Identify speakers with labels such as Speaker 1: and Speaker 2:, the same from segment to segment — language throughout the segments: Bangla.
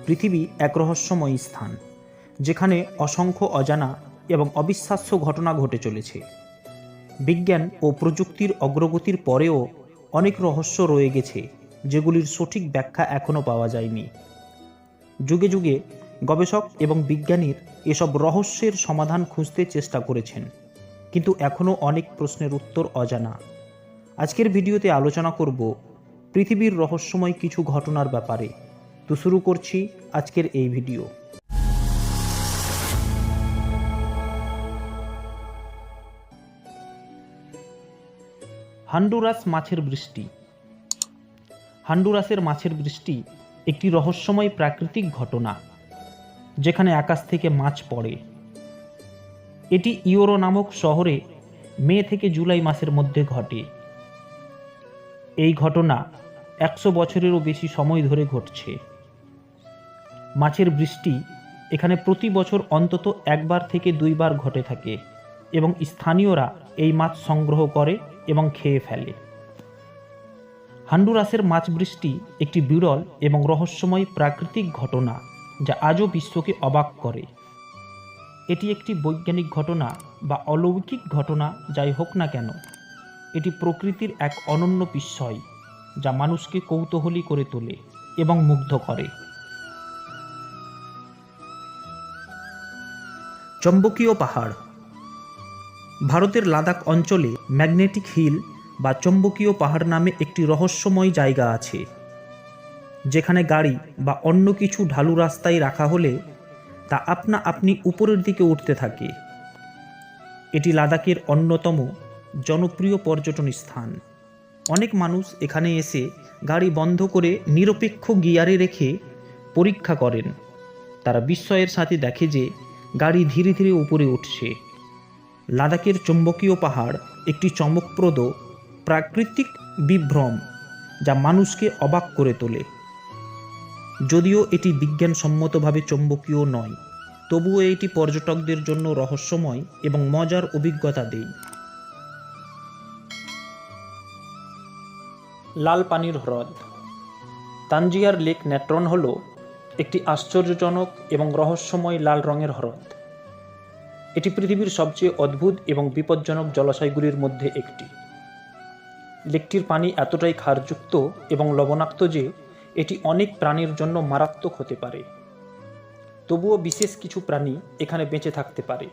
Speaker 1: পৃথিবী এক রহস্যময় স্থান, যেখানে অসংখ্য অজানা এবং অবিশ্বাস্য ঘটনা ঘটে চলেছে। বিজ্ঞান ও প্রযুক্তির অগ্রগতির পরেও অনেক রহস্য রয়ে গেছে, যেগুলির সঠিক ব্যাখ্যা এখনও পাওয়া যায়নি। যুগে যুগে গবেষক এবং বিজ্ঞানীর এসব রহস্যের সমাধান খুঁজতে চেষ্টা করেছেন, কিন্তু এখনও অনেক প্রশ্নের উত্তর অজানা। আজকের ভিডিওতে আলোচনা করব পৃথিবীর রহস্যময় কিছু ঘটনার ব্যাপারে। তো শুরু করছি আজকের এই ভিডিও। হন্ডুরাস মাছের বৃষ্টি। হন্ডুরাসের মাছের বৃষ্টি একটি রহস্যময় প্রাকৃতিক ঘটনা, যেখানে আকাশ থেকে মাছ পড়ে। এটি ইওরো নামক শহরে মে থেকে জুলাই মাসের মধ্যে ঘটে। এই ঘটনা 100 বছরেরও বেশি সময় ধরে ঘটছে। মাছের বৃষ্টি এখানে প্রতি বছর অন্তত একবার থেকে দুইবার ঘটে থাকে এবং স্থানীয়রা এই মাছ সংগ্রহ করে এবং খেয়ে ফেলে। হন্ডুরাসের মাছ বৃষ্টি একটি বিরল এবং রহস্যময় প্রাকৃতিক ঘটনা, যা আজও বিশ্বকে অবাক করে। এটি একটি বৈজ্ঞানিক ঘটনা বা অলৌকিক ঘটনা যাই হোক না কেন, এটি প্রকৃতির এক অনন্য বিস্ময়, যা মানুষকে কৌতূহলী করে তোলে এবং মুগ্ধ করে। চৌম্বকীয় পাহাড়। ভারতের লাদাখ অঞ্চলে ম্যাগনেটিক হিল বা চৌম্বকীয় পাহাড় নামে একটি রহস্যময় জায়গা আছে, যেখানে গাড়ি বা অন্য কিছু ঢালু রাস্তায় রাখা হলে তা আপনা আপনি উপরের দিকে উঠতে থাকে। এটি লাদাখের অন্যতম জনপ্রিয় পর্যটন স্থান। অনেক মানুষ এখানে এসে গাড়ি বন্ধ করে নিরপেক্ষ গিয়ারে রেখে পরীক্ষা করেন। তারা বিস্ময়ের সাথে দেখে যে গাড়ি ধীরে ধীরে উপরে উঠছে। লাদাখের চৌম্বকীয় পাহাড় একটি চমকপ্রদ প্রাকৃতিক বিভ্রম, যা মানুষকে অবাক করে তোলে। যদিও এটি বিজ্ঞানসম্মতভাবে চৌম্বকীয় নয়, তবুও এটি পর্যটকদের জন্য রহস্যময় এবং মজার অভিজ্ঞতা দেয়। লাল পানির হ্রদ। তানজিয়ার লেক নেট্রন হল একটি আশ্চর্যজনক এবং রহস্যময় লাল রঙের হ্রদ। এটি পৃথিবীর সবচেয়ে অদ্ভুত এবং বিপজ্জনক জলাশয়গুলির মধ্যে একটি। লেকটির পানি এতটাই ক্ষারযুক্ত এবং লবণাক্ত যে এটি অনেক প্রাণীর জন্য মারাত্মক হতে পারে। তবুও বিশেষ কিছু প্রাণী এখানে বেঁচে থাকতে পারে।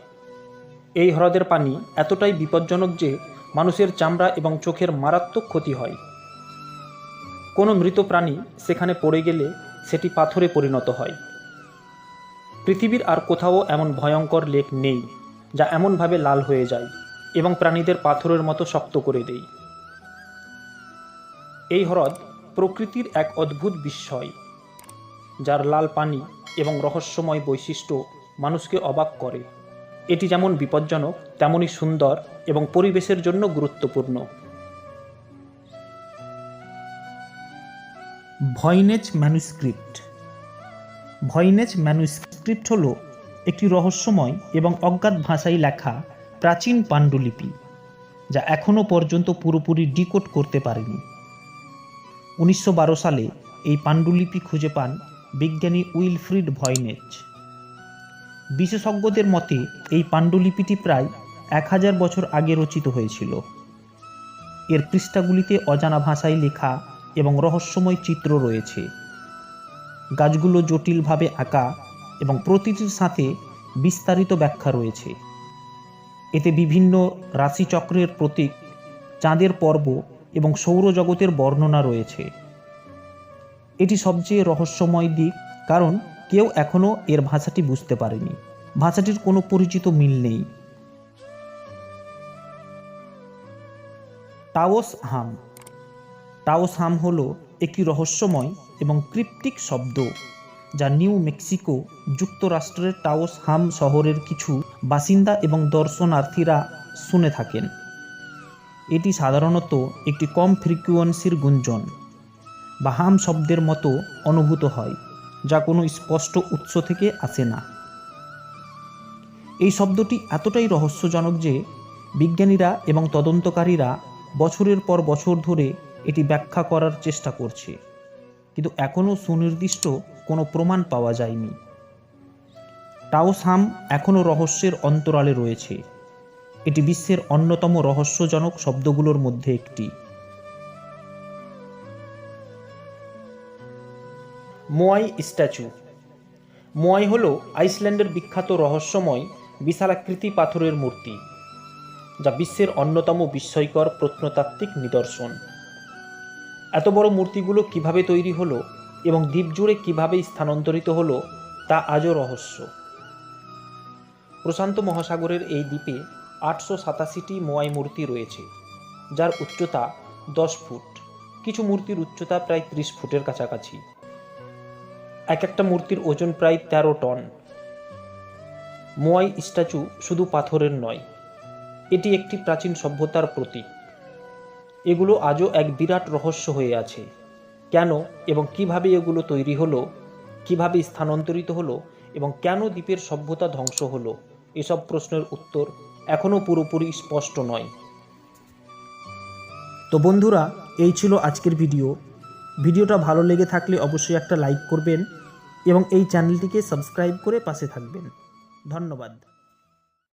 Speaker 1: এই হ্রদের পানি এতটাই বিপজ্জনক যে মানুষের চামড়া এবং চোখের মারাত্মক ক্ষতি হয়। কোনো মৃত প্রাণী সেখানে পড়ে গেলে সেটি পাথরে পরিণত হয়। পৃথিবীর আর কোথাও এমন ভয়ঙ্কর লেক নেই, যা এমনভাবে লাল হয়ে যায় এবং প্রাণীদের পাথরের মতো শক্ত করে দেয়। এই হ্রদ প্রকৃতির এক অদ্ভুত বিস্ময়, যার লাল পানি এবং রহস্যময় বৈশিষ্ট্য মানুষকে অবাক করে। এটি যেমন বিপজ্জনক তেমনই সুন্দর এবং পরিবেশের জন্য গুরুত্বপূর্ণ। ভয়েনেজ ম্যানুস্ক্রিপ্ট। ভয়েনেজ ম্যানুস্ক্রিপ্ট হল একটি রহস্যময় এবং অজ্ঞাত ভাষায় লেখা প্রাচীন পাণ্ডুলিপি, যা এখনও পর্যন্ত পুরোপুরি ডিকোড করতে পারেনি। 1912 সালে এই পাণ্ডুলিপি খুঁজে পান বিজ্ঞানী উইলফ্রিড ভয়েনেজ। বিশেষজ্ঞদের মতে এই পাণ্ডুলিপিটি প্রায় 1000 বছর আগে রচিত হয়েছিল। এর পৃষ্ঠাগুলিতে অজানা ভাষায় লেখা এবং রহস্যময় চিত্র রয়েছে। গাছগুলো জটিলভাবে আঁকা এবং প্রতিটির সাথে বিস্তারিত ব্যাখ্যা রয়েছে। এতে বিভিন্ন রাশিচক্রের প্রতীক, চাঁদের পর্ব এবং সৌরজগতের বর্ণনা রয়েছে। এটি সবচেয়ে রহস্যময় দিক, কারণ কেউ এখনও এর ভাষাটি বুঝতে পারেনি। ভাষাটির কোনো পরিচিত মিল নেই। টাওস হাম। টাওস হাম হল একটি রহস্যময় এবং ক্রিপ্টিক শব্দ, যা নিউ মেক্সিকো যুক্তরাষ্ট্রের টাওস হাম শহরের কিছু বাসিন্দা এবং দর্শনার্থীরা শুনে থাকেন। এটি সাধারণত একটি কম ফ্রিকোয়েন্সির গুঞ্জন বা হাম শব্দের মতো অনুভূত হয়, যা কোনো স্পষ্ট উৎস থেকে আসে না। এই শব্দটি এতটাই রহস্যজনক যে বিজ্ঞানীরা এবং তদন্তকারীরা বছরের পর বছর ধরে এটি ব্যাখ্যা করার চেষ্টা করছে, কিন্তু এখনও সুনির্দিষ্ট কোনো প্রমাণ পাওয়া যায়নি। টাও সাম এখনও রহস্যের অন্তরালে রয়েছে। এটি বিশ্বের অন্যতম রহস্যজনক শব্দগুলোর মধ্যে একটি। মোয়াই স্ট্যাচু। মোয়াই হল আইসল্যান্ডের বিখ্যাত রহস্যময় বিশালাকৃতি পাথরের মূর্তি, যা বিশ্বের অন্যতম বিস্ময়কর প্রত্নতাত্ত্বিক নিদর্শন। এত বড় মূর্তিগুলো কিভাবে তৈরি হলো এবং দ্বীপ জুড়ে কীভাবে স্থানান্তরিত হলো তা আজও রহস্য। প্রশান্ত মহাসাগরের এই দ্বীপে 887টি মোয়াই মূর্তি রয়েছে, যার উচ্চতা 10 ফুট। কিছু মূর্তির উচ্চতা প্রায় 30 ফুটের কাছাকাছি। এক একটা মূর্তির ওজন প্রায় 13 টন। মোয়াই স্ট্যাচু শুধু পাথরের নয়, এটি একটি প্রাচীন সভ্যতার প্রতীক। এগুলো আজও এক বিরাট রহস্য হয়ে আছে। কেন এবং কিভাবে এগুলো তৈরি হলো, কিভাবে স্থানান্তরিত হলো এবং কেন দ্বীপের সভ্যতা ধ্বংস হলো, এসব প্রশ্নের উত্তর এখনও পুরোপুরি স্পষ্ট নয়। তো বন্ধুরা, এই ছিল আজকের ভিডিওটা ভালো লেগে থাকলে অবশ্যই একটা লাইক করবেন এবং এই চ্যানেলটিকে সাবস্ক্রাইব করে পাশে থাকবেন। ধন্যবাদ।